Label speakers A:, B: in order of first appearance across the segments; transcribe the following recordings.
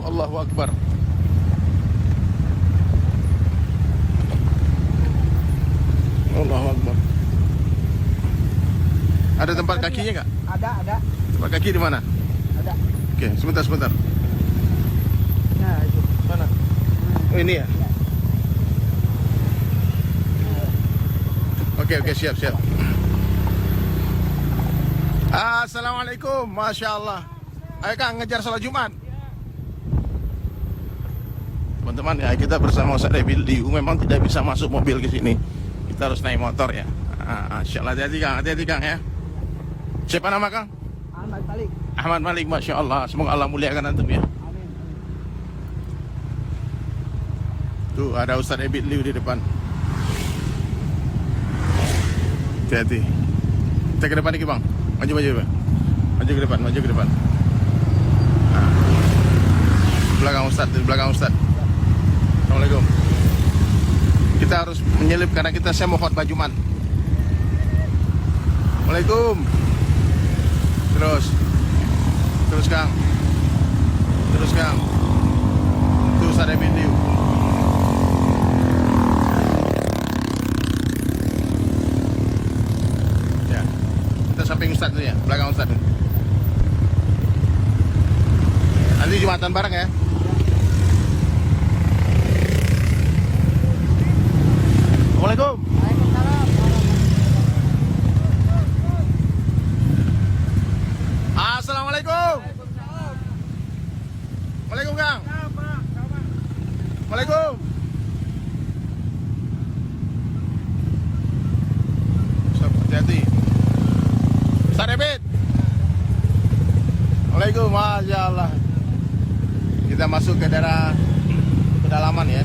A: Allahu Akbar. Allahu Akbar. Ada tempat kakinya nggak?
B: Ada.
A: Tempat kaki di mana?
B: Ada.
A: Oke, sebentar.
B: Nah, itu.
A: Mana? Oh, ini ya? Oke, siap. Assalamualaikum, Masya Allah. Ayo Kang, ngejar sholat Jumat. Teman-teman ya, kita bersama Ustaz Rebildiu memang tidak bisa masuk mobil ke sini. Kita harus naik motor ya. Masya Allah, hati-hati Kang ya. Siapa nama Kang?
B: Ahmad Malik.
A: Ahmad Malik, Masya Allah. Semoga Allah muliakan antum ya.
B: Amin.
A: Tuh ada Ustaz Rebildiu di depan. Hati-hati. Kita ke depan lagi Bang. Maju Bang. Maju ke depan. Nah. Di belakang Ustaz. Assalamualaikum. Kita harus menyelip karena saya mau khotbah Jumat. Assalamualaikum. Terus Kang. Itu Ustaz Rebildiu. Ya. Kita samping Ustaz tuh ya, belakang Ustaz. Nanti Jumatan bareng ya. Assalamualaikum.
B: Waalaikumsalam.
A: Assalamualaikum. Waalaikumsalam Kang. Waalaikum. Hati-hati. Ustaz Rebit. Waalaikum, Masya Allah. Kita masuk ke daerah pedalaman ya.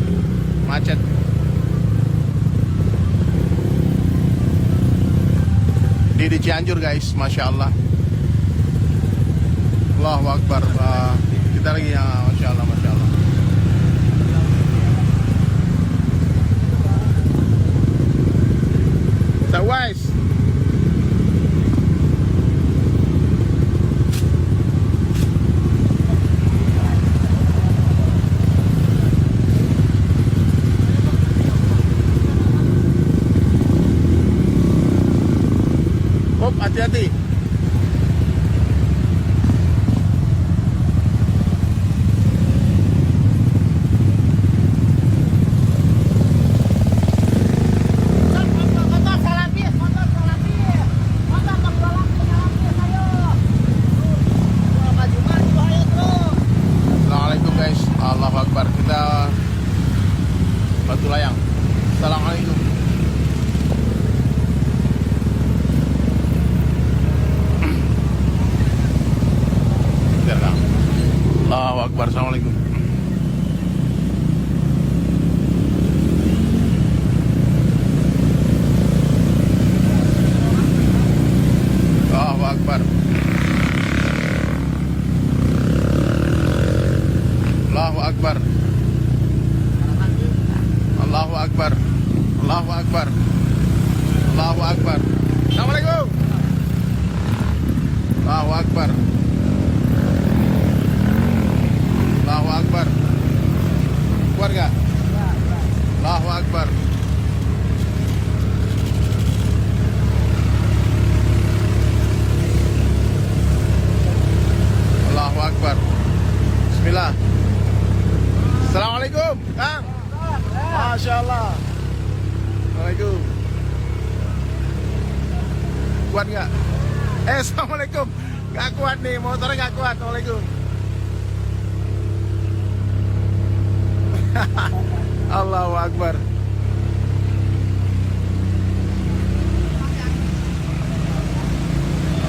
A: Macet. Di Cianjur guys, Masya Allah. Allahu Akbar. Kita lagi ya, Masya Allah. Wise. Hati-hati. Assalamualaikum guys. Allahu Akbar. Kita Batu Layang. Assalamualaikum. Allahu Akbar. Assalamualaikum. Allahu Akbar. Allahu Akbar. Allahu Akbar. Allahu Akbar. Allahu Akbar. Assalamualaikum. Allahu Akbar. Allahu Akbar. Keluarga. Allahu Akbar. Allahu Akbar. Bismillah. Assalamualaikum, Kang. Masya Allah. Assalamualaikum. Kuat nggak? Assalamualaikum. Nggak kuat nih, motornya nggak kuat. Assalamualaikum. Allahu Akbar.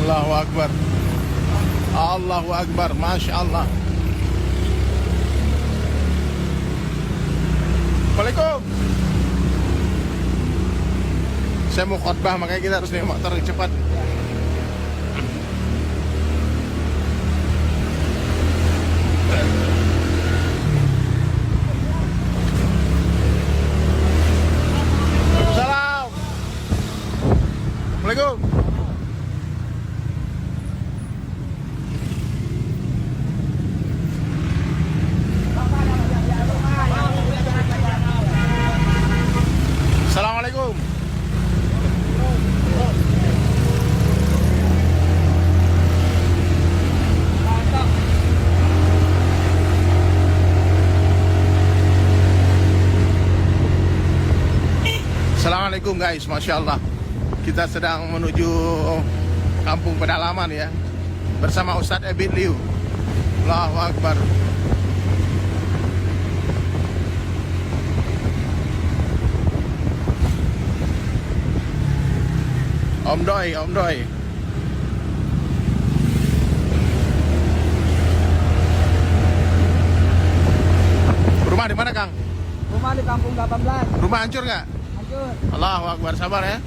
A: Allahu Akbar. Allahu Akbar. Masya Allah. Assalamualaikum. Saya mau khotbah, makanya kita harus naik motor cepat. Assalamualaikum. Assalamualaikum guys, Masya Allah. Kita sedang menuju kampung pedalaman ya, bersama Ustadz Ebit Liu. Allahu Akbar. Om Doi. Rumah di mana, Kang?
B: Rumah di kampung 18.
A: Rumah hancur nggak?
B: Hancur.
A: Allahu Akbar, sabar ya.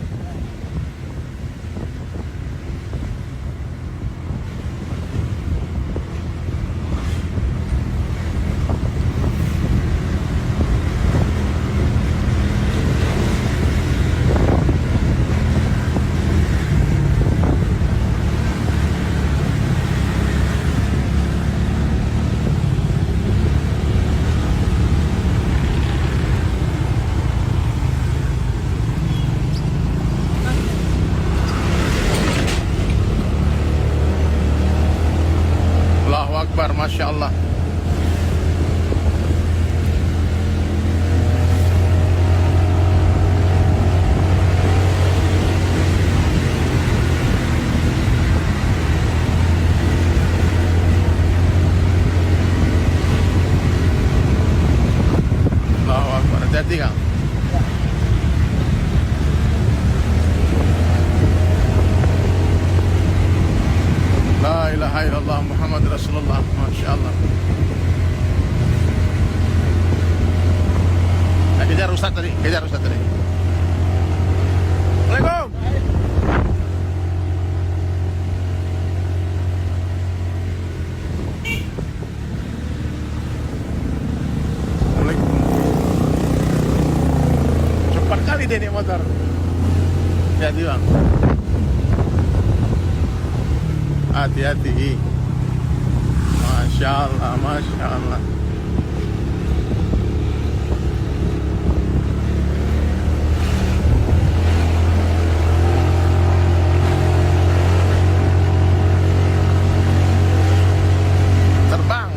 A: Allahu Akbar, Masya Allah. Allahu Akbar, hati-hati Kang. La ilaha illallah Muhammad Rasulullah. Masya Allah. Nah, kejar Ustaz tadi. Assalamualaikum. Assalamualaikum. Cepat kali dia naik motor. Hati-hati bang. Hati-hati. Masya Allah, Masya Allah. Terbang.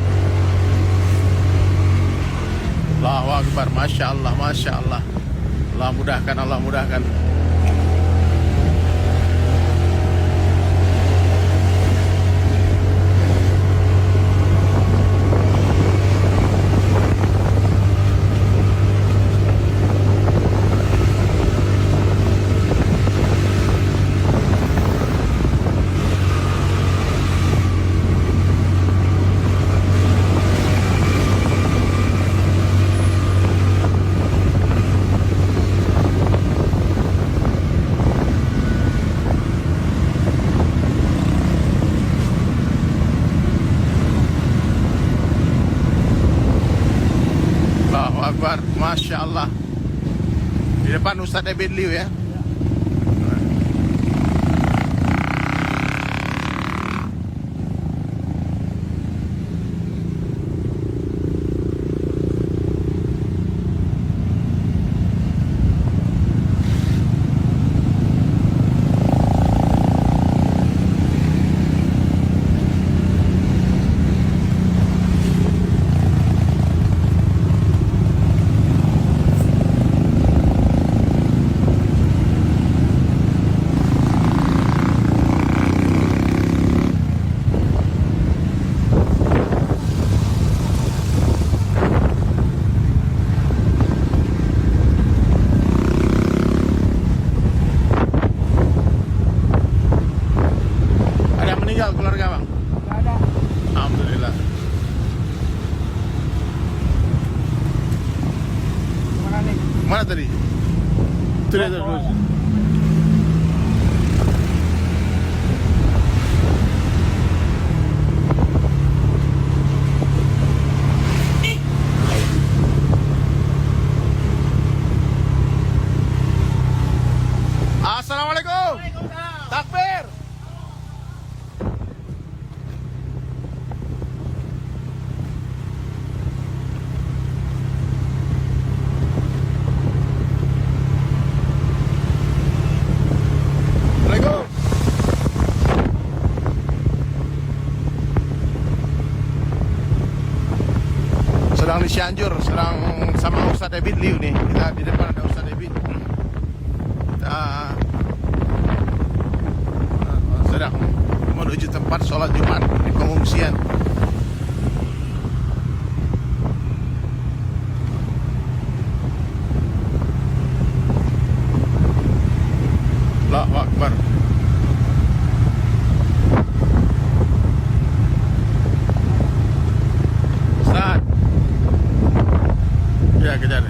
A: Allahu Akbar, Masya Allah, Masya Allah. Allah mudahkan, Allah mudahkan. Akbar, Masya Allah. Di depan Ustadz Ebit Liu ya. Meninggal keluarga bang?
B: Nggak ada.
A: Alhamdulillah.
B: Mana nih?
A: Mana tadi? Itu dia terus. Assalamualaikum. Takbir. Sedang di Cianjur, sedang sama Ustadz Ebit Liu nih. Kita di depan ada Ustadz Ebit. sedang menuju tempat sholat Jumat di pengungsian. Allahu Akbar. Ustaz. Ya, kejar.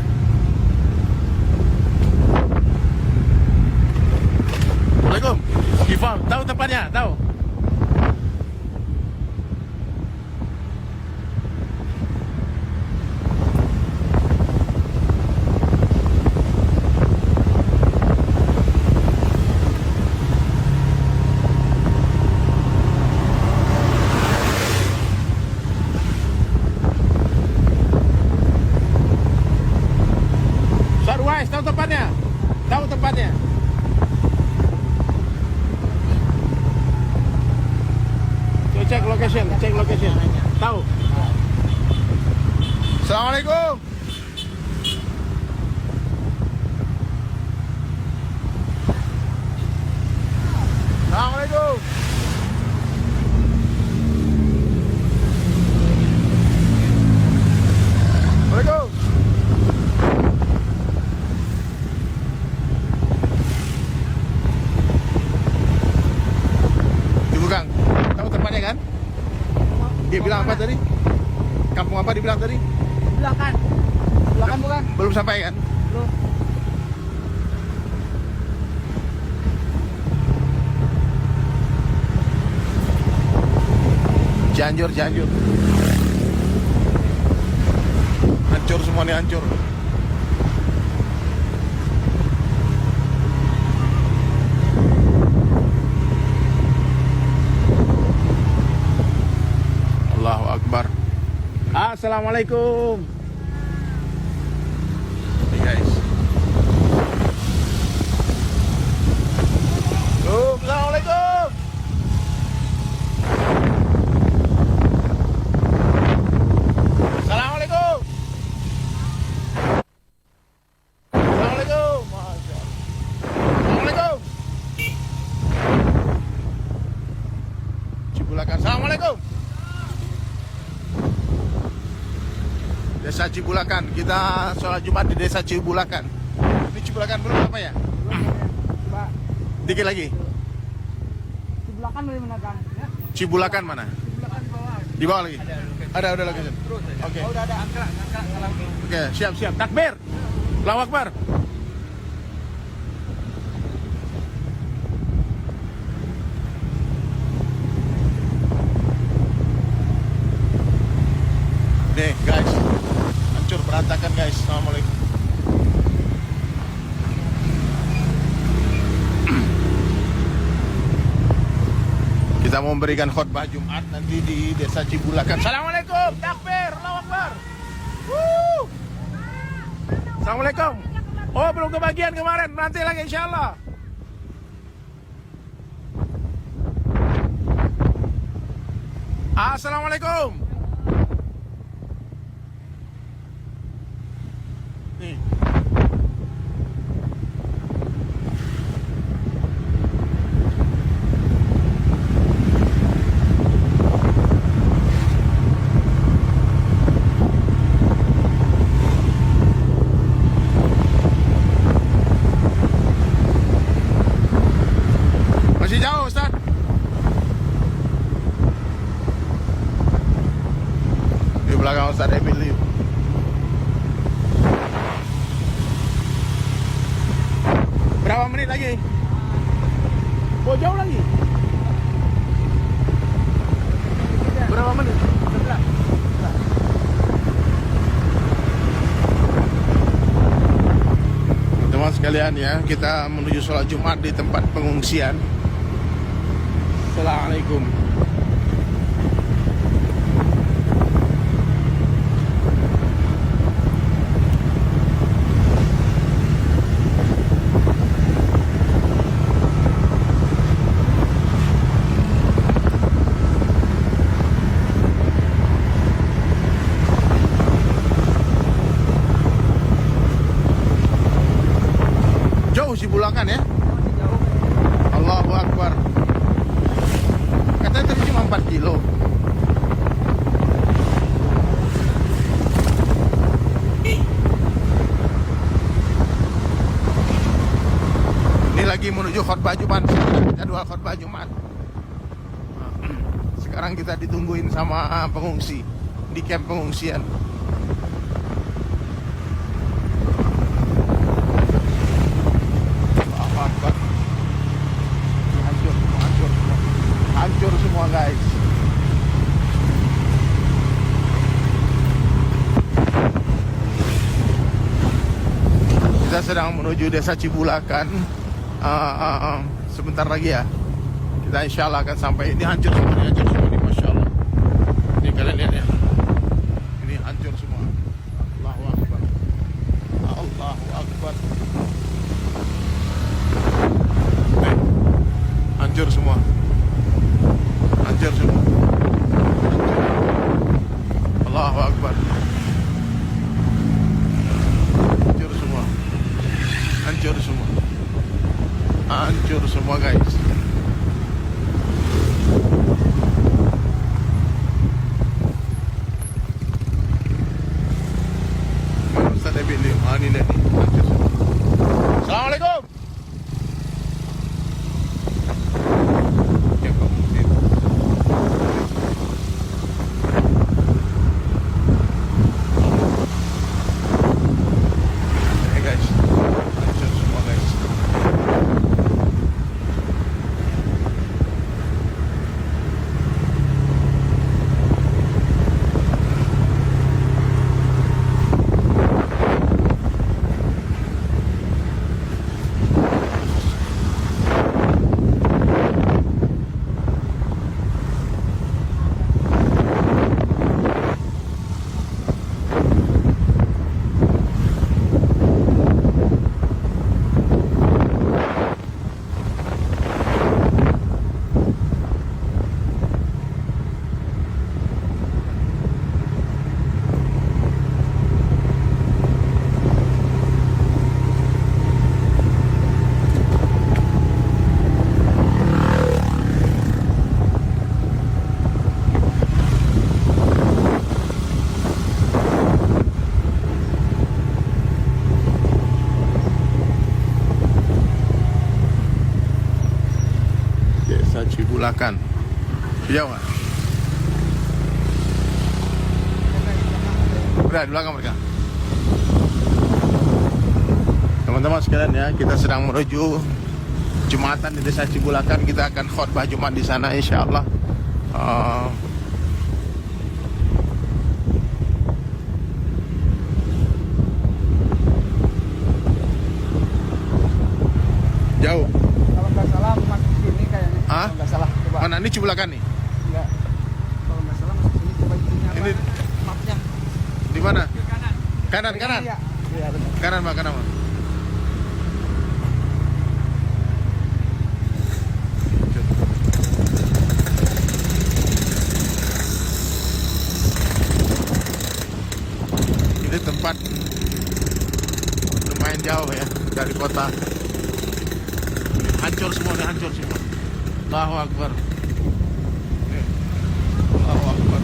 A: Assalamualaikum. Ifam, tahu tempatnya? Tahu? Ustaz Wais, tahu tempatnya? Tahu tempatnya? Cek location, cek location. Tahu. Assalamualaikum. Assalamualaikum. Waalaikumsalam. Ibu Kang, tahu tempatnya kan? Dia bilang apa tadi? Kampung apa dibilang tadi?
B: Belakang. Belakang bukan?
A: Belum sampai kan?
B: Belum.
A: Cianjur, Cianjur. Hancur semuanya, hancur. Allahu Akbar. Assalamualaikum. Hey guys. Assalamualaikum. Assalamualaikum. Assalamualaikum. Masya Allah. Assalamualaikum. Cibulakan. Assalamualaikum. Desa Cibulakan. Kita sholat Jumat di Desa Cibulakan. Ini Cibulakan belum apa ya?
B: Coba.
A: Dikit lagi.
B: Di belakang dari mana kan? Ya.
A: Cibulakan mana?
B: Di belakang di bawah.
A: Di bawah lagi? Ada lagi.
B: Terus aja.
A: Oke.
B: Oh, udah ada angkat salam.
A: Oke, siap. Takbir. Allahu Akbar. Nih, guys. Hancur berantakan, guys. Assalamualaikum. Kita mau memberikan khutbah Jumat nanti di Desa Cibulakan. Assalamualaikum. Takbir. Allahu Akbar. Woo. Assalamualaikum. Oh, belum kebagian kemarin. Nanti lagi insyaallah. Assalamualaikum. Nih. Masih jauh, Ustaz. Di belakang Ustaz Emily. Berapa menit lagi? Oh, jauh lagi. Berapa menit? 11. Teman sekalian ya, kita menuju sholat Jumat di tempat pengungsian. Assalamualaikum. Jauh Cibulakan ya. depan sudah jadwal khotbah Jumat. Sekarang kita ditungguin sama pengungsi di camp pengungsian. Apa? Hancur semua guys. Kita sedang menuju desa Cibulakan. Sebentar lagi ya. Kita insya Allah akan sampai. Ini hancur semua nih, Masya Allah. Ini kalian lihat ya. Ini hancur semua. Allahu Akbar. Allahu Akbar. Hancur semua. Hancur semua. Allahu Akbar. Hancur semua. Hancur semua. Hancur semua guys. Ustaz David ni, ni lihat ni. Hancur semua. Assalamualaikum. Ya, kau mesti. Guys, hancur semua guys. Desa Cibulakan. Jauh nggak? Udah di belakang mereka. Teman-teman sekalian ya, kita sedang menuju Jumatan di Desa Cibulakan. Kita akan khotbah Jumat di sana insya Allah. Jauh.
B: Kalau nggak salah masuk sini kayaknya.
A: Hah?
B: Kalau nggak salah coba.
A: Mana ini Cibulakan nih?
B: Enggak. Kalau nggak salah masuk sini coba itunya apa?
A: Ini
B: Mapnya.
A: di mana?
B: Ke kanan.
A: Kanan.
B: Iya. Iya benar.
A: Kanan, Pak, kanan, Pak. Ini tempat lumayan jauh ya dari kota. Hancur semua, nih hancur semua. Allahu Akbar. Nih. Allahu Akbar.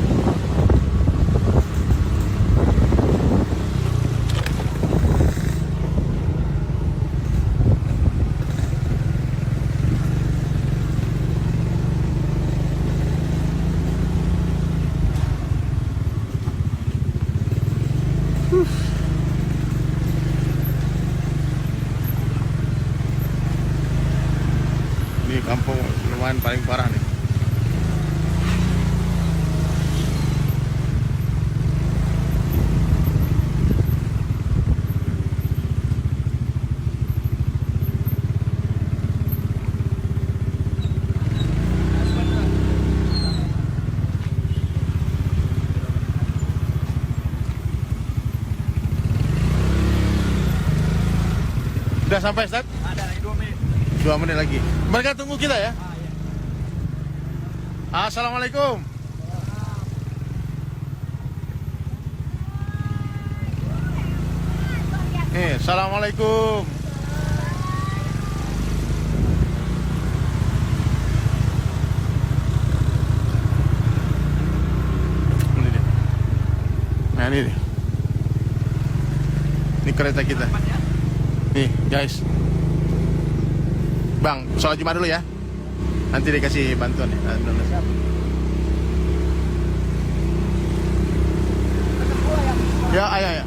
A: Ini kampung lumayan paling parah nih. Udah sampai, Ustaz?
B: Ada lagi 2 menit.
A: 2 menit lagi. Mereka tunggu kita ya.
B: Iya.
A: Assalamualaikum. Assalamualaikum. Ini dia. Nah ini dia. Ini kereta kita. Nih guys. Bang, sholat Jumat dulu ya. Nanti dikasih bantuan ya. Ya, ayo, ayo.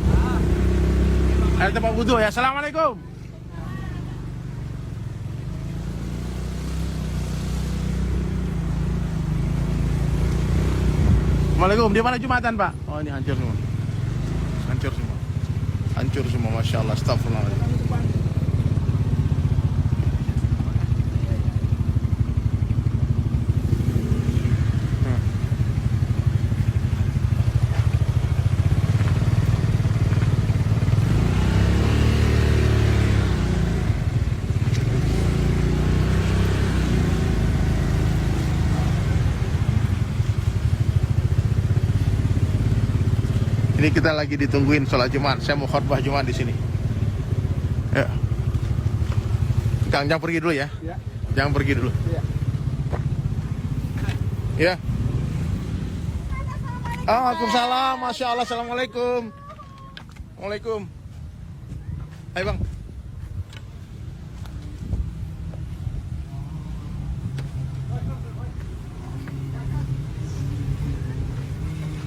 A: Ayo tempat wudhu ya. Assalamualaikum. Assalamualaikum. Di mana Jumatan, Pak? Oh, ini hancur semua. Hancur semua. Hancur semua, Masya Allah. Astagfirullahaladzim. Ini kita lagi ditungguin sholat Jumat. Saya mau khutbah Jumat di sini. Ya. Kang, jangan pergi dulu ya.
B: Ya.
A: Jangan pergi dulu.
B: Ya.
A: Ya. Waalaikumsalam. Masya Allah. Assalamualaikum. Waalaikum. Ayo bang.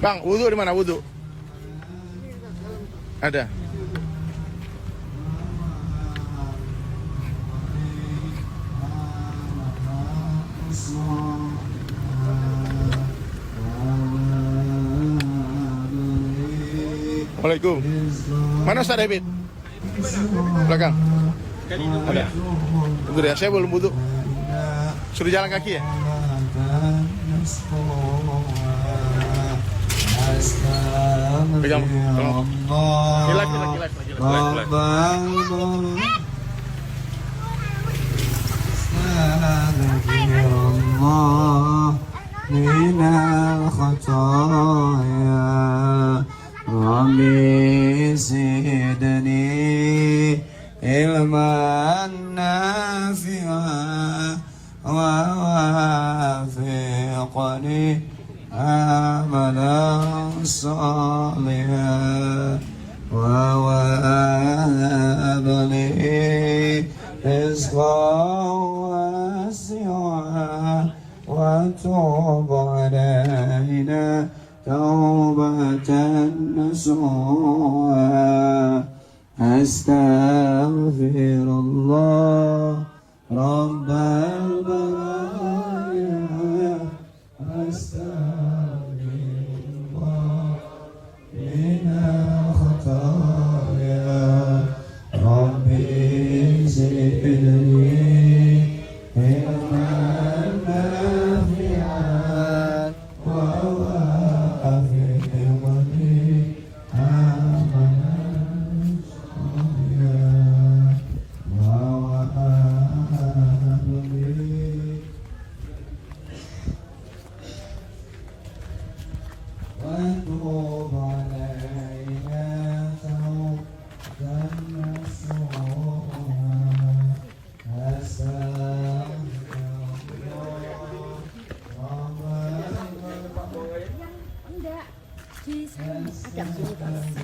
A: Bang, wudhu di mana wudhu? Ada. Waalaikum. Mana Ustaz David? Belakang. Ada. Tunggu ya, saya belum butuh. Suruh jalan kaki ya? Pegang, tolong. Gilak.
C: من الخطايا ربي زدني علما نافعا ووافقني عملا صالحا ووهب لي رزقا واسعا وتوب علينا توبة نصوحا أستغفر الله رب البرايا أستغفر الله من الخطايا ربي زدني علما نافعا ووافقني عملا صالحا ووهب لي وتوب علينا توبة نصوحا
D: Enggak, di sana ada sini kan agak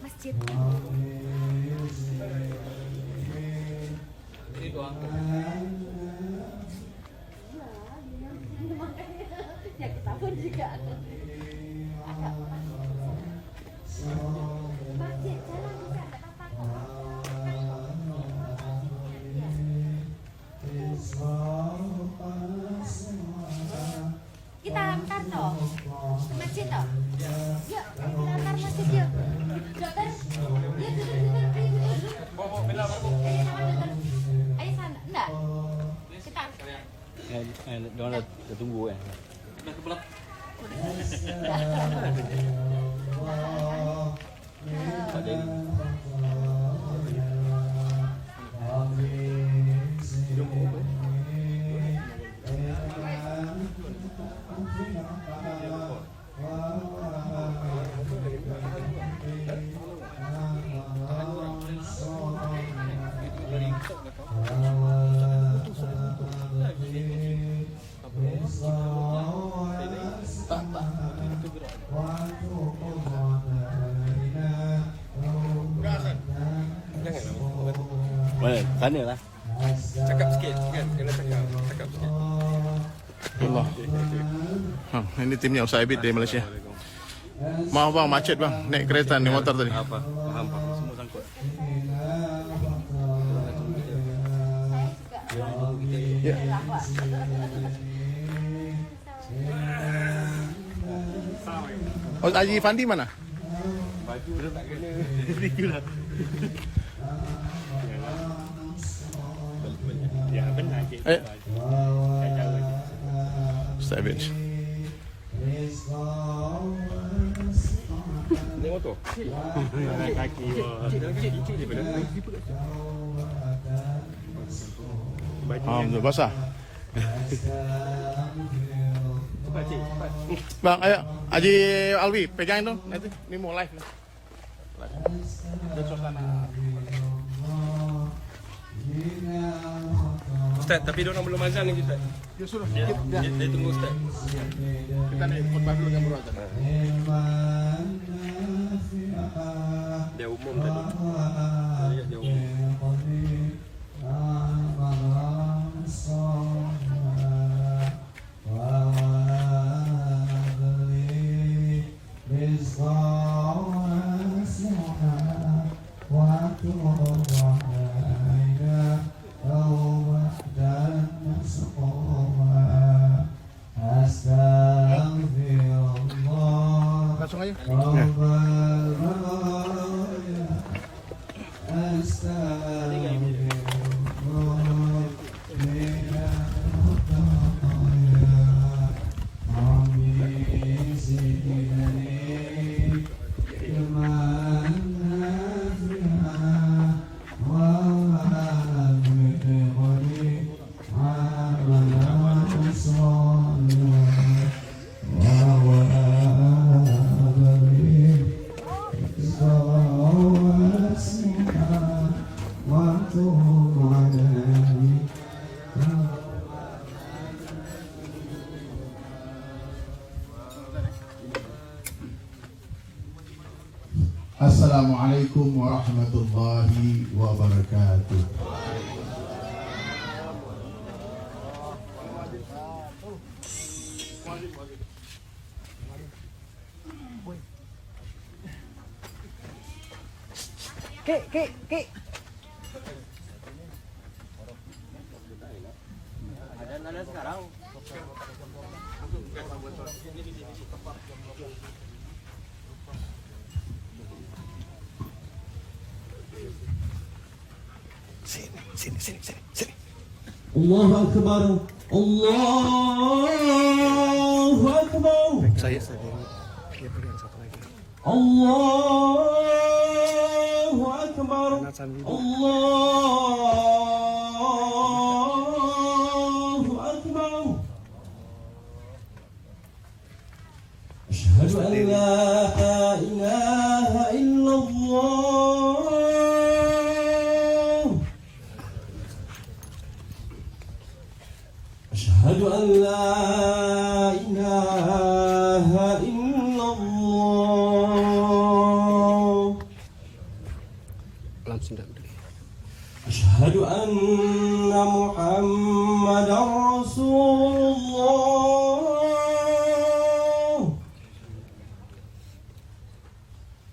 D: masjid. Ya kita pun juga ada. Masjid jalan bisa ada apa-apa. Kita antar toh ke masjid toh. Yuk, kita antar masjid yuk. Dokter, yuk duduk. Ayo sama dokter. Ayo sana, enggak? Kita.
B: Jangan udah tunggu ya. Udah kebelet. Mana? Sana lah.
E: Cakap sikit kan, kena cakap sikit.
A: Allah. Ini timnya Ustaz Abid dari Malaysia. Maaf bang, macet bang. Naik kereta naik motor tadi.
B: Apa? Faham. Semua sangkut.
A: Ya. Oh, Haji Fandi mana?
B: Baju dah tak kena. Tiga lah. Ya benar je.
A: Ustaz Abid.
E: Naik motor.
B: Kaki. Cik daripada
A: Alhamdulillah basah.
B: cepat cik, cepat.
A: Bang, ayo Haji Alwi pegang tu. Nanti ni mau live lah. Dan suasana.
E: Ustaz, tapi dia orang belum azan lagi Ustaz.
A: Dia suruh.
E: Dia tunggu Ustaz.
A: Kita naik khutbah dulu dengan beruatan.
E: Dia umum tadi. Saya lihat dia umum.
A: Langsung aja.
F: Assalamualaikum warahmatullahi wabarakatuh.
G: Kek. Ada sekarang.
A: Sini.
C: Allahu Akbar. Allahu Akbar.
A: Saya dia pegang satu lagi.
C: Allahu Akbar. Allahu Akbar. Asyhadu an la ilaha illallah. Asyhadu an la ilaha illallah. Asyhadu anna Muhammadar Rasulullah.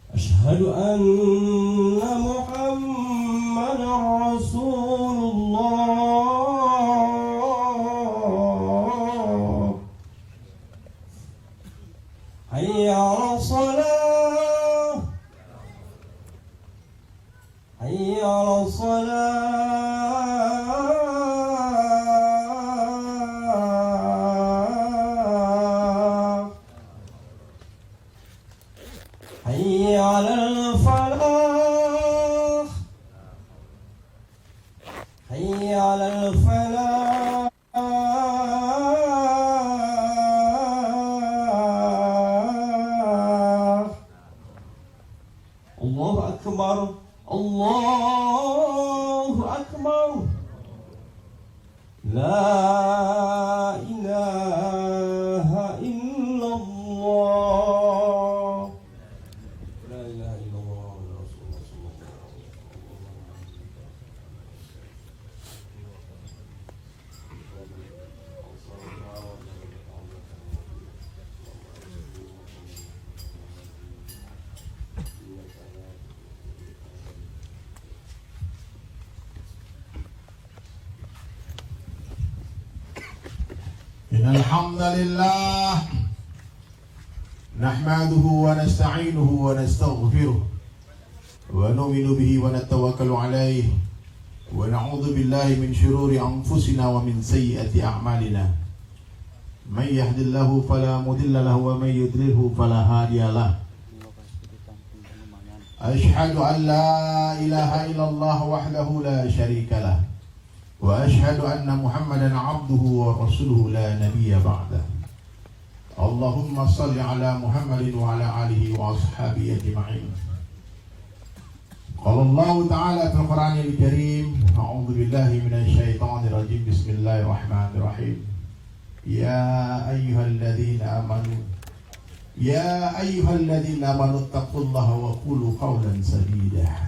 C: Asyhadu anna Muhammadar Rasulullah. Hayya 'alas salah. Hayya 'alas salah. Hayya 'alal falah. Hayya 'alal falah. Allahu Akbar. Allahu Akbar. La ilaha illallah. La ilaha illallah. Rasulullah sallallahu alaihi wasallam.
F: إن الحمد لله نحمده ونستعينه ونستغفره ونؤمن به ونتوكل عليه ونعوذ بالله من شرور أنفسنا ومن سيئة أعمالنا من يهد الله فلا مضل له ومن يضلله فلا هادي له أشهد أن لا إله إلا الله وحده لا شريك له وأشهد أن محمدا عبده ورسوله لا نبي بعده اللهم صل على محمد وعلى آله وأصحابه أجمعين قال الله تعالى في القرآن الكريم أعوذ بالله من الشيطان الرجيم بسم الله الرحمن الرحيم يا أيها الذين آمنوا اتقوا الله وقولوا قولا سديدا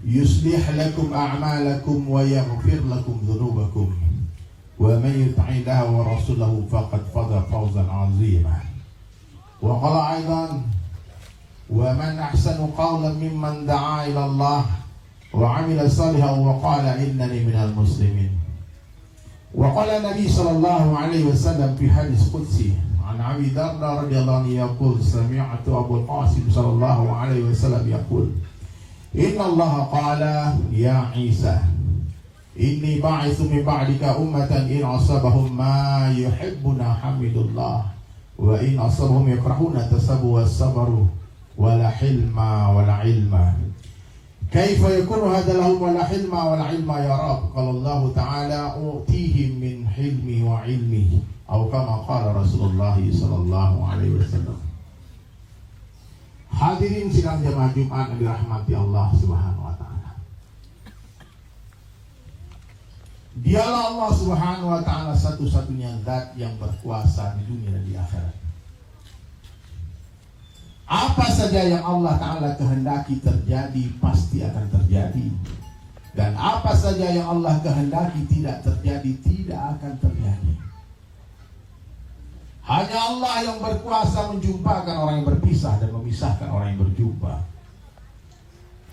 F: يصلح لكم أعمالكم ويغفر لكم ذنوبكم ومن يطع الله ورسوله فقد فاز فوزا عظيما وقال أيضا ومن أحسن قولا ممن دعا إلى الله وعمل صالحا وقال إنني من المسلمين وقال النبي صلى الله عليه وسلم في حديث قدسي عن أبي الدرداء رضي الله عنه يقول سمعت أبو القاسم صلى الله عليه وسلم يقول إن الله قال يا عيسى إني باعث من بعدك أمة إن أصابهم ما يحبون حمد الله وإن أصابهم يكرهون تسبوا والصبروا ولا حلم ولا علم كيف يكون هذا لهم ولا حلم ولا علم يا رب قال الله تعالى أعطيهم من حلمي وعلمي أو كما قال رسول الله صلى الله عليه وسلم. Hadirin sidang jemaah Jumat yang dirahmati Allah Subhanahu wa taala. Dialah Allah Subhanahu wa taala satu-satunya zat yang berkuasa di dunia dan di akhirat. Apa saja yang Allah Ta'ala kehendaki terjadi pasti akan terjadi. Dan apa saja yang Allah kehendaki tidak terjadi tidak akan terjadi. Hanya Allah yang berkuasa menjumpakan orang yang berpisah dan memisahkan orang yang berjumpa.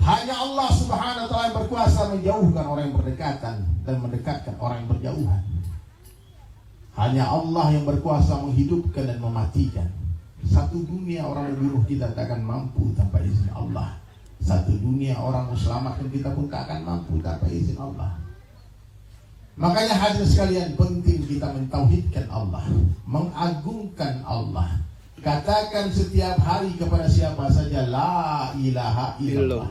F: Hanya Allah Subhanahu wa taala yang berkuasa menjauhkan orang yang berdekatan dan mendekatkan orang yang berjauhan. Hanya Allah yang berkuasa menghidupkan dan mematikan. Satu dunia orang membunuh kita tak akan mampu tanpa izin Allah. Satu dunia orang selamatkan kita pun tak akan mampu tanpa izin Allah. Makanya hadirin sekalian, penting kita mentauhidkan Allah, mengagungkan Allah. Katakan setiap hari kepada siapa saja la ilaha illallah.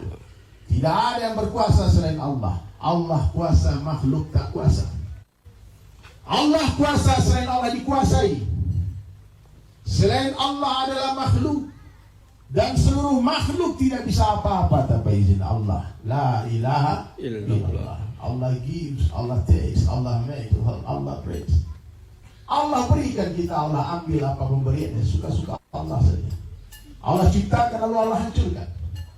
F: Tidak ada yang berkuasa selain Allah. Allah kuasa, makhluk tak kuasa. Allah kuasa, selain Allah dikuasai. Selain Allah adalah makhluk. Dan seluruh makhluk tidak bisa apa-apa tanpa izin Allah. La ilaha illallah. Allah gives, Allah takes, Allah makes, Allah breaks. Allah berikan kita, Allah ambil apa pemberiannya, suka-suka Allah saja. Allah ciptakan lalu Allah hancurkan.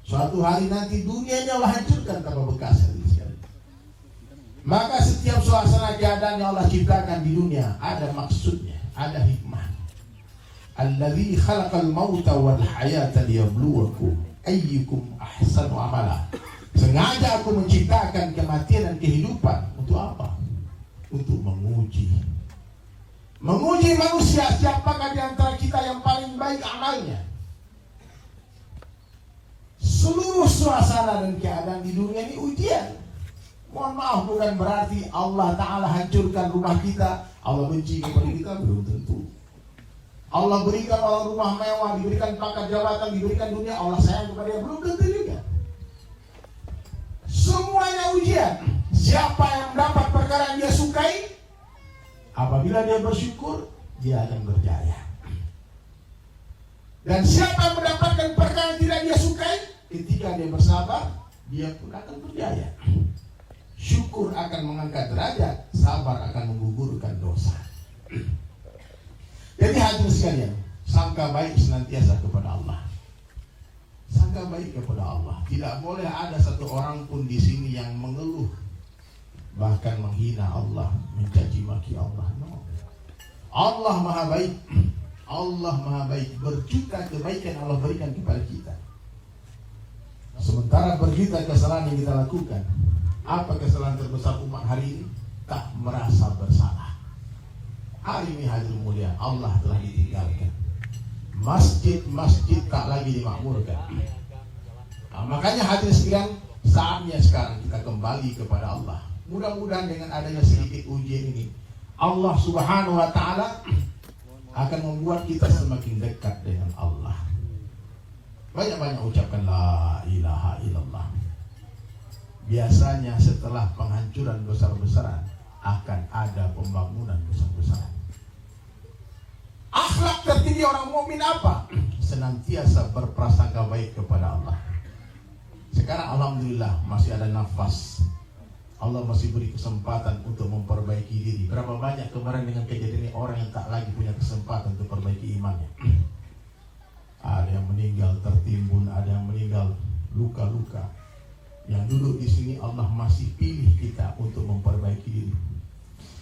F: Suatu hari nanti dunia ini Allah hancurkan tanpa bekas. Maka setiap suasana keadaan yang Allah ciptakan di dunia ada maksudnya, ada hikmah. Alladzi khalaqal mauta wal hayata liyabluwakum ayyukum ahsanu amala. Sengaja aku menciptakan kematian dan kehidupan untuk apa? Untuk menguji manusia, siapakah di antara kita yang paling baik amalnya. Seluruh suasana dan keadaan di dunia ini ujian. Mohon maaf, bukan berarti Allah Ta'ala hancurkan rumah kita, Allah benci kepada kita, belum tentu. Allah berikan orang rumah mewah, diberikan pangkat jabatan, diberikan dunia, Allah sayang kepada dia, belum tentu juga. Semuanya ujian. Siapa yang mendapat perkara yang dia sukai, apabila dia bersyukur, dia akan berjaya. Dan siapa yang mendapatkan perkara yang tidak dia sukai, ketika dia bersabar, dia pun akan berjaya. Syukur akan mengangkat derajat, sabar akan menggugurkan dosa. Jadi hadirin sekalian, sangka baik senantiasa kepada Allah. Sangka baik kepada Allah. Tidak boleh ada satu orang pun di sini yang mengeluh, bahkan menghina Allah, mencaci maki Allah. No. Allah Maha Baik. Allah Maha Baik. Berjuta kebaikan Allah berikan kepada kita. Sementara berjuta kesalahan yang kita lakukan, apa kesalahan terbesar umat hari ini? Tak merasa bersalah. Hari ini hadirin mulia, Allah telah ditinggalkan. Masjid-masjid tak lagi dimakmurkan. Nah, makanya hadirin sekalian, saatnya sekarang kita kembali kepada Allah. Mudah-mudahan dengan adanya sedikit ujian ini, Allah Subhanahu wa Ta'ala akan membuat kita semakin dekat dengan Allah. Banyak-banyak ucapkan la ilaha illallah. Biasanya setelah penghancuran besar-besaran akan ada pembangunan besar-besaran. Akhlak tertinggi orang mukmin apa? Senantiasa berprasangka baik kepada Allah. Sekarang alhamdulillah masih ada nafas. Allah masih beri kesempatan untuk memperbaiki diri. Berapa banyak kemarin dengan kejadian ini orang yang tak lagi punya kesempatan untuk perbaiki imannya. Ada yang meninggal tertimbun, ada yang meninggal luka-luka. Yang duduk di sini Allah masih pilih kita untuk memperbaiki diri.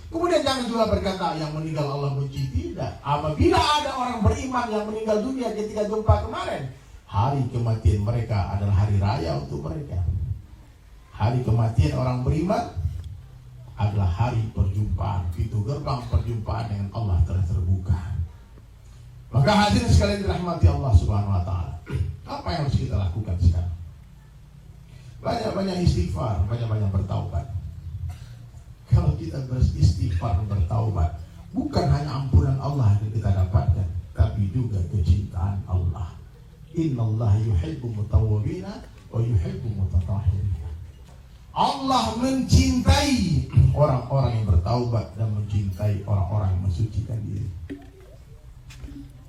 F: Kemudian jangan juga berkata yang meninggal Allah benci. Tidak. Apabila ada orang beriman yang meninggal dunia ketika gempa kemarin, hari kematian mereka adalah hari raya untuk mereka. Hari kematian orang beriman adalah hari perjumpaan. Pintu gerbang perjumpaan dengan Allah telah terbuka. Maka hadirin sekalian dirahmati Allah Subhanahu wa Ta'ala. Apa yang harus kita lakukan sekarang? Banyak-banyak istighfar, banyak-banyak bertaubat. Kalau kita beristighfar dan bertaubat, bukan hanya ampunan Allah yang kita dapatkan, tapi juga kecintaan Allah. Innallaha yuhibbu mutawwibina wa yuhibbu mutatahhirina. Allah mencintai orang-orang yang bertaubat dan mencintai orang-orang yang mensucikan diri.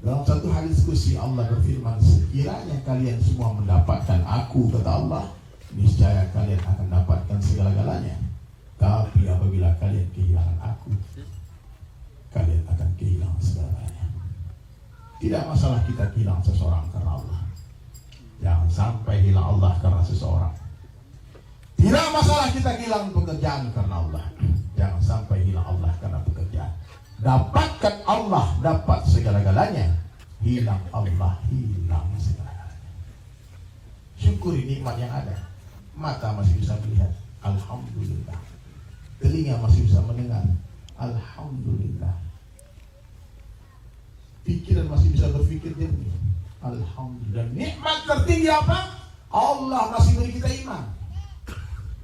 F: Dalam satu hadis qudsi Allah berfirman, sekiranya kalian semua mendapatkan aku, kata Allah, niscaya kalian akan dapatkan segala-galanya. Tapi apabila kalian kehilangan aku, kalian akan kehilangan segalanya. Tidak masalah kita kehilangan seseorang karena Allah. Jangan sampai hilang Allah karena seseorang. Tidak masalah kita kehilangan pekerjaan karena Allah. Jangan sampai hilang Allah karena pekerjaan. Dapatkan Allah, dapat segala-galanya. Hilang Allah, hilang segala-galanya. Syukuri nikmat yang ada. Mata masih bisa melihat, alhamdulillah. Telinga masih bisa mendengar, alhamdulillah. Pikiran masih bisa berpikir jernih, alhamdulillah. Nikmat tertinggi apa? Allah masih beri kita iman.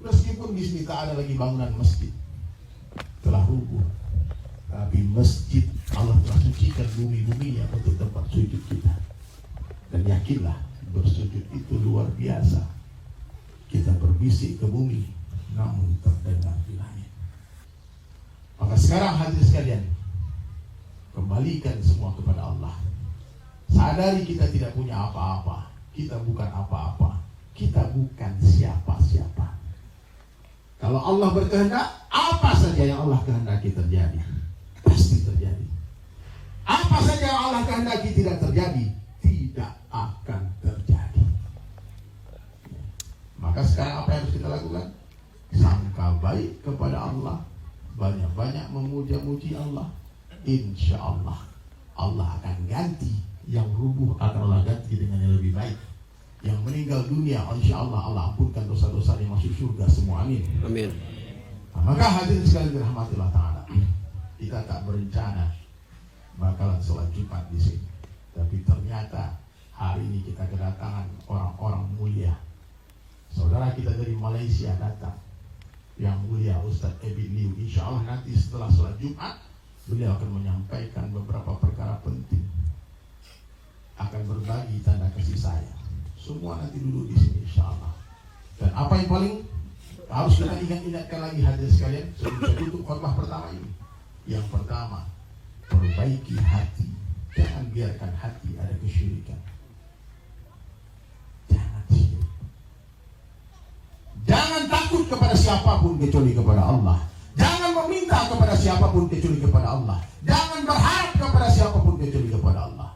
F: Meskipun di sini tak ada lagi bangunan masjid, telah rubuh, tapi masjid Allah telah sucikan bumi-buminya untuk tempat sujud kita. Dan yakinlah, bersujud itu luar biasa. Kita berbisik ke bumi, namun terdengar di langit. Maka sekarang hadirin sekalian, kembalikan semua kepada Allah. Sadari kita tidak punya apa-apa. Kita bukan apa-apa. Kita bukan siapa-siapa. Kalau Allah berkehendak, apa saja yang Allah kehendaki terjadi, pasti terjadi. Apa saja yang Allah kehendaki tidak terjadi, tidak akan terjadi. Maka sekarang apa yang harus kita lakukan? Sangka baik kepada Allah, banyak-banyak memuja-muji Allah. Insya Allah, Allah akan ganti yang rubuh, akan Allah ganti dengan yang lebih baik. Yang meninggal dunia, insya Allah Allah ampunkan dosa-dosa yang masuk surga semua, amin.
E: Amin.
F: Nah, maka hadirin sekalian dirahmati Allah Ta'ala, kita tak berencana bakalan sholat Jumat di sini, tapi ternyata hari ini kita kedatangan orang-orang mulia. Saudara kita dari Malaysia datang, yang mulia Ustadz Ebin Liu. Insya Allah nanti setelah sholat Jumat, beliau akan menyampaikan beberapa perkara penting, akan berbagi tanda kasih sayang. Semua nanti duduk di sini insya Allah. Dan apa yang paling harus kita ingatkan lagi hadirin sekalian sebelum saya tutup khutbah pertama ini. Yang pertama, perbaiki hati. Jangan biarkan hati ada kesyirikan. Jangan syirik. Jangan takut kepada siapapun kecuali kepada Allah. Jangan meminta kepada siapapun kecuali kepada Allah. Jangan berharap kepada siapapun kecuali kepada Allah.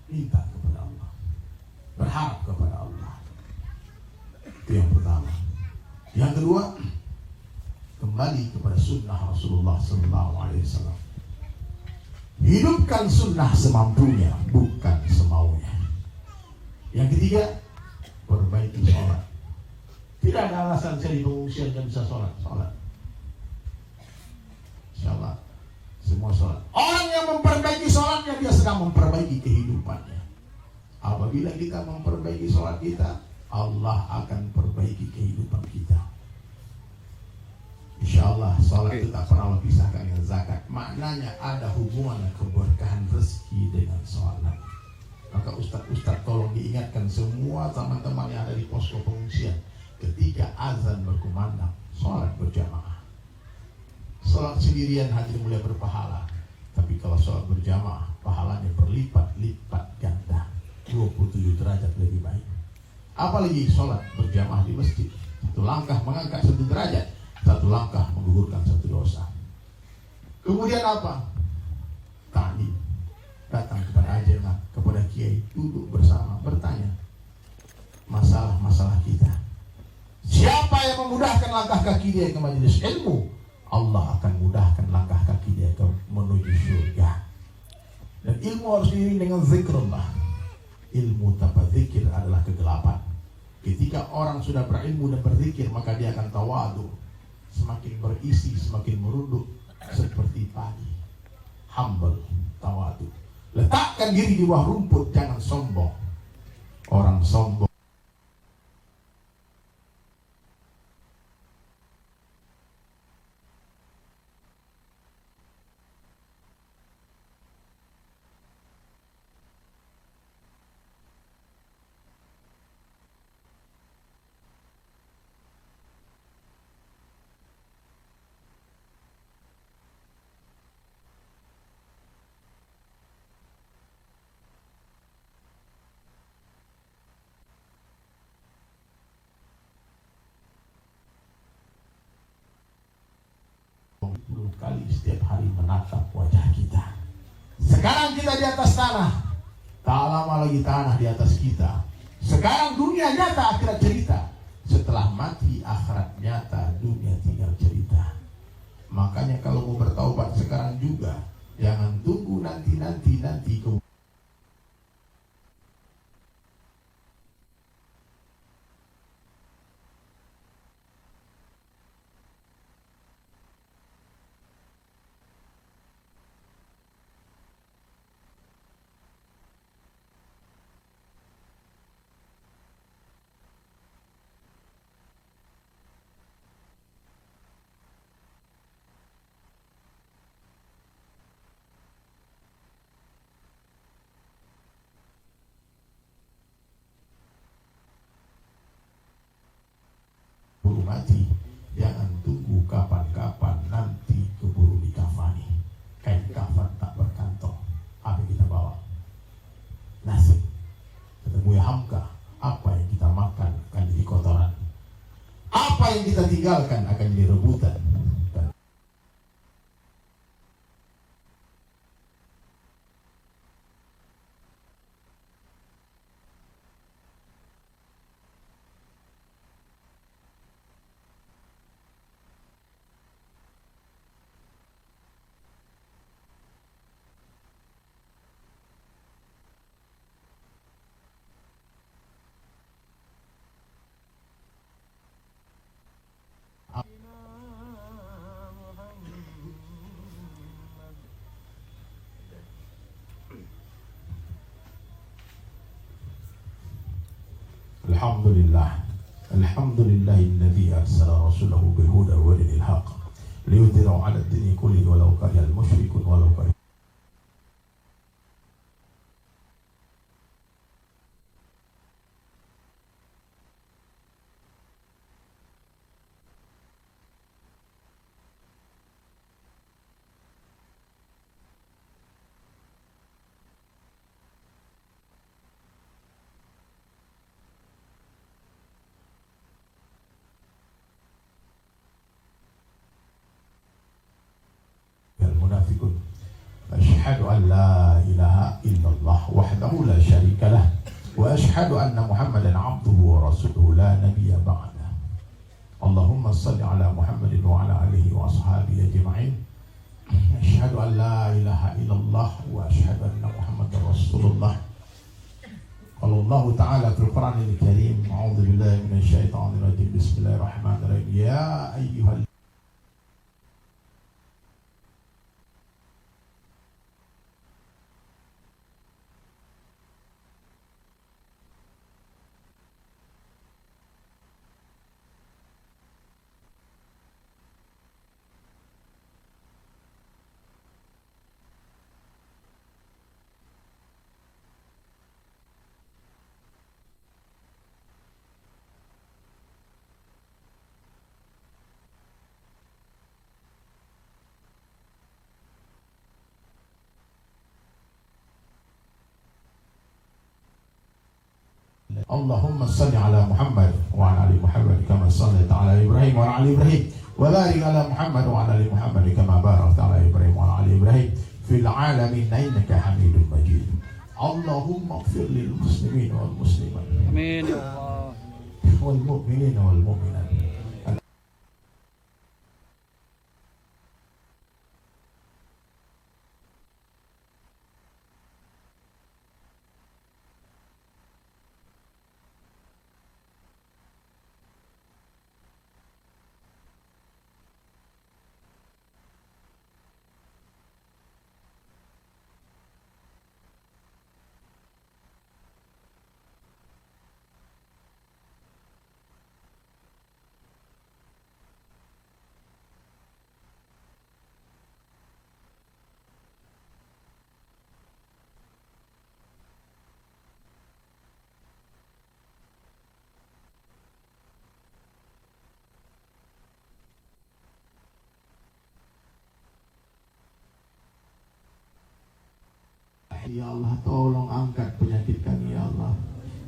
F: Minta kepada Allah, berharap kepada Allah. Itu yang pertama. Yang kedua, kembali kepada sunnah Rasulullah SAW. Hidupkan sunnah semampunya, bukan semaunya. Yang ketiga, perbaiki sholat. Tidak ada alasan saya di pengungsian dan bisa sholat. semua sholat. Orang yang memperbaiki sholatnya, dia sedang memperbaiki kehidupannya. Apabila kita memperbaiki sholat kita, Allah akan perbaiki kehidupan kita. Insya Allah sholat itu tak pernah pisahkan dengan zakat. Maknanya ada hubungan keberkahan rezeki dengan sholat. Maka ustaz-ustaz tolong diingatkan semua teman-teman yang ada di posko pengungsian, ketika azan berkumandang, sholat berjamaah. Sholat sendirian hanya mulai berpahala, tapi kalau sholat berjamaah, pahalanya berlipat-lipat ganda, 27 derajat lebih baik. Apalagi sholat berjamaah di masjid, satu langkah mengangkat 1 derajat, 1 langkah menggugurkan 1 dosa. Kemudian apa? Ta'lim. Datang kepada ajengan, kepada kiai, duduk bersama, bertanya masalah-masalah kita. Siapa yang memudahkan langkah kaki dia ke majelis ilmu, Allah akan mudahkan langkah kaki dia ke menuju surga. Dan ilmu harus diiringi dengan zikrullah. Ilmu tanpa zikir adalah kegelapan. Ketika orang sudah berilmu dan berzikir, maka dia akan tawadu, semakin berisi, semakin merunduk seperti padi. Humble, tawadu. Letakkan diri di bawah rumput, jangan sombong. Orang sombong kali setiap hari menatap wajah kita. Sekarang kita di atas tanah, tak lama lagi tanah di atas kita. Sekarang dunia nyata, akhirat cerita. Setelah mati, akhirat nyata, dunia tinggal cerita. Makanya kalau mau bertaubat sekarang juga, jangan tunggu nanti mati, jangan tunggu kapan-kapan nanti keburu dikafani. Kain kafan tak berkantong, apa yang kita bawa? Nasi. Ketemu ya Hamka, apa yang kita makan akan jadi kotoran. Apa yang kita tinggalkan akan jadi rebutan. Alhamdulillahilladzi arsala rasulahu bil huda wa dinil haqq liyudhhirahu 'ala ad-dini kullihi walau karihal musyrikun walau karih. أشهد أن لا إله إلا الله وحده لا شريك له وأشهد أن محمدا عبده ورسوله لا نبي بعده اللهم صل على محمد وعلى آله وأصحابه أجمعين أشهد أن لا إله إلا الله وأشهد أن محمدا رسول الله قال الله تعالى في القرآن الكريم أعوذ بالله من الشيطان الرجيم بسم الله الرحمن الرحيم يا أيها Allahumma salli ala Muhammad wa ala ali Muhammad kama sallaita ala Ibrahim wa ala ali Ibrahim wa barik ala Muhammad wa ala ali Muhammad kama barakta ala Ibrahim wa ala ali Ibrahim fil alamin innaka Hamidum Majid. Allahumma ighfir lil muslimin wal muslimat.
B: Amin ya Allah.
F: Wal mu'minin wal mu'minat. Ya Allah, tolong angkat penyakit kami ya Allah.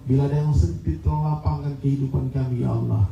F: Bila ada yang sempit, tolong lapangkan kehidupan kami ya Allah.